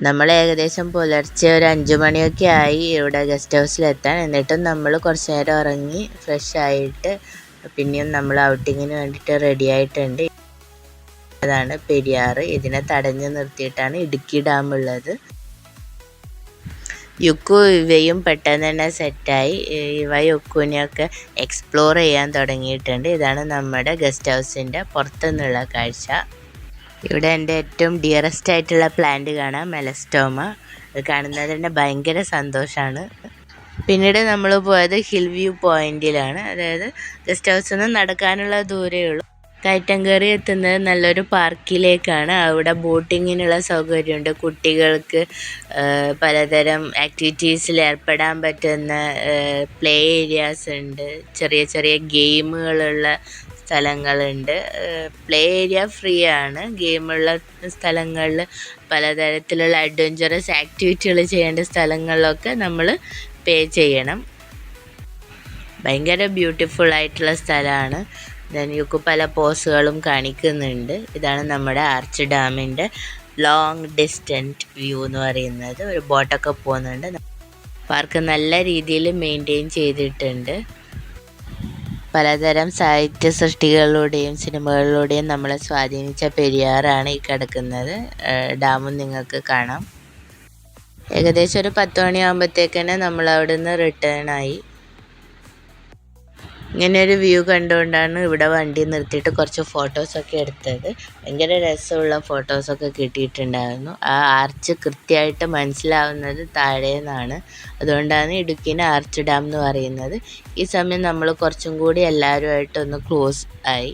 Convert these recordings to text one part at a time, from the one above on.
നമ്മൾ ഏകദേശം പുലർച്ചെ ഒരു 5 മണിയൊക്കെ ആയി ഇവിടെ ഗസ്റ്റ് ഹൗസിലെത്താൻ. എന്നിട്ടും നമ്മൾ കുറച്ച് നേരം ഉറങ്ങി ഫ്രഷ് ആയിട്ട് പിന്നെയും നമ്മൾ ഔട്ടിങ്ങിന് വേണ്ടിയിട്ട് റെഡി ആയിട്ടുണ്ട്. അതാണ് പെരിയാർ. ഇതിനെ തടഞ്ഞു നിർത്തിയിട്ടാണ് ഇടുക്കി ഡാം ഉള്ളത്. യുക്കു ഇവയും പെട്ടെന്ന് തന്നെ സെറ്റായി. ഇവ യുക്കുവിനെയൊക്കെ എക്സ്പ്ലോർ ചെയ്യാൻ തുടങ്ങിയിട്ടുണ്ട്. ഇതാണ് നമ്മുടെ ഗസ്റ്റ് ഹൗസിൻ്റെ പുറത്തുനിന്നുള്ള കാഴ്ച. ഇവിടെ എൻ്റെ ഏറ്റവും ഡിയറസ്റ്റ് ആയിട്ടുള്ള പ്ലാന്റ് കാണാം, മെലസ്റ്റോമ. അത് കാണുന്നത് തന്നെ ഭയങ്കര സന്തോഷമാണ്. പിന്നീട് നമ്മൾ പോയത് ഹിൽ വ്യൂ പോയിന്റിലാണ്. അതായത് ഗസ്റ്റ് ഹൗസിൽ നിന്ന് നടക്കാനുള്ള ദൂരമേ ഉള്ളൂ. കയറ്റം കയറി എത്തുന്നത് നല്ലൊരു പാർക്കിലേക്കാണ്. അവിടെ ബോട്ടിങ്ങിനുള്ള സൗകര്യമുണ്ട്. കുട്ടികൾക്ക് പലതരം ആക്ടിവിറ്റീസിൽ ഏർപ്പെടാൻ പറ്റുന്ന പ്ലേ ഏരിയാസ് ഉണ്ട്. ചെറിയ ചെറിയ ഗെയിമുകളുള്ള സ്ഥലങ്ങളുണ്ട്. പ്ലേ ഏരിയ ഫ്രീ ആണ്. ഗെയിമുള്ള സ്ഥലങ്ങളിൽ പലതരത്തിലുള്ള അഡ്വഞ്ചറസ് ആക്ടിവിറ്റികൾ ചെയ്യേണ്ട സ്ഥലങ്ങളിലൊക്കെ നമ്മൾ പേ ചെയ്യണം. ഭയങ്കര ബ്യൂട്ടിഫുൾ ആയിട്ടുള്ള സ്ഥലമാണ്. യുക്കു പല പോസുകളും കാണിക്കുന്നുണ്ട്. ഇതാണ് നമ്മുടെ ആർച്ച് ഡാമിൻ്റെ ലോങ് ഡിസ്റ്റൻറ്റ് വ്യൂ എന്ന് പറയുന്നത്. ഒരു ബോട്ടൊക്കെ പോകുന്നുണ്ട്. പാർക്ക് നല്ല രീതിയിൽ മെയിൻറ്റെയിൻ ചെയ്തിട്ടുണ്ട്. പലതരം സാഹിത്യ സൃഷ്ടികളിലൂടെയും സിനിമകളിലൂടെയും നമ്മളെ സ്വാധീനിച്ച പെരിയാറാണ് ഈ കിടക്കുന്നത്. ഡാമും നിങ്ങൾക്ക് കാണാം. ഏകദേശം ഒരു 10 മണിയാകുമ്പോഴത്തേക്ക് തന്നെ നമ്മൾ അവിടെ നിന്ന് റിട്ടേൺ ആയി. ഇങ്ങനെ ഒരു വ്യൂ കണ്ടുകൊണ്ടാണ് ഇവിടെ വണ്ടി നിർത്തിയിട്ട് കുറച്ച് ഫോട്ടോസൊക്കെ എടുത്തത്. ഭയങ്കര രസമുള്ള ഫോട്ടോസൊക്കെ കിട്ടിയിട്ടുണ്ടായിരുന്നു. ആ ആർച്ച് കൃത്യമായിട്ട് മനസ്സിലാവുന്നത് താഴെ നിന്നാണ്. അതുകൊണ്ടാണ് ഇടുക്കിനെ ആർച്ച് ഡാം എന്ന് പറയുന്നത്. ഈ സമയം നമ്മൾ കുറച്ചും കൂടി എല്ലാവരുമായിട്ടൊന്ന് ക്ലോസ് ആയി.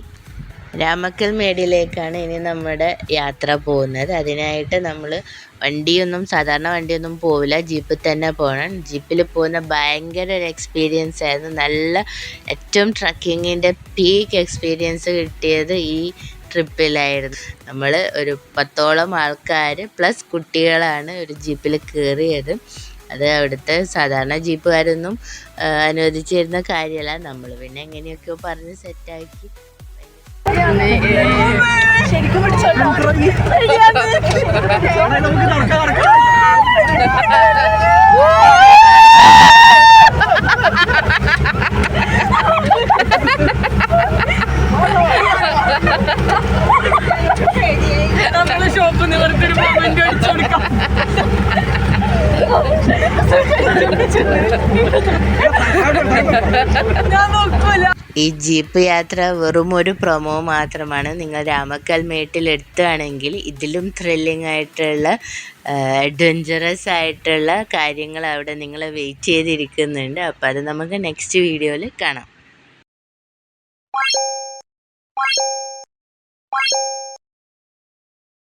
രാമക്കൽ മേടിലേക്കാണ് ഇനി നമ്മുടെ യാത്ര പോകുന്നത്. അതിനായിട്ട് നമ്മൾ സാധാരണ വണ്ടിയൊന്നും പോവില്ല, ജീപ്പിൽ തന്നെ പോകണം. ജീപ്പിൽ പോകുന്ന ഭയങ്കര ഒരു എക്സ്പീരിയൻസ് ആയിരുന്നു. നല്ല ഏറ്റവും ട്രക്കിങ്ങിൻ്റെ പീക്ക് എക്സ്പീരിയൻസ് കിട്ടിയത് ഈ ട്രിപ്പിലായിരുന്നു. നമ്മൾ ഒരു 10ഓളം ആൾക്കാർ പ്ലസ് കുട്ടികളാണ് ഒരു ജീപ്പിൽ കയറിയത്. അത് അവിടുത്തെ സാധാരണ ജീപ്പുകാരൊന്നും അനുവദിച്ചിരുന്ന കാര്യമല്ല. നമ്മൾ പിന്നെ എങ്ങനെയൊക്കെയോ പറഞ്ഞ് സെറ്റാക്കി. ശരിക്കും ഷോപ്പ് നിവർത്തിയൊരു മൊമെന്റ് അടിച്ചു കൊടുക്കാം. ഞാൻ നോക്കൂല. ഈ ജീപ്പ് യാത്ര വെറും ഒരു പ്രൊമോ മാത്രമാണ്. നിങ്ങൾ രാമക്കൽ മേട്ടിൽ എത്തുകയാണെങ്കിൽ ഇതിലും ത്രില്ലിംഗ് ആയിട്ടുള്ള അഡ്വഞ്ചറസ് ആയിട്ടുള്ള കാര്യങ്ങൾ അവിടെ നിങ്ങളെ വെയിറ്റ് ചെയ്തിരിക്കുന്നുണ്ട്. അപ്പോൾ അത് നമുക്ക് നെക്സ്റ്റ് വീഡിയോയിൽ കാണാം.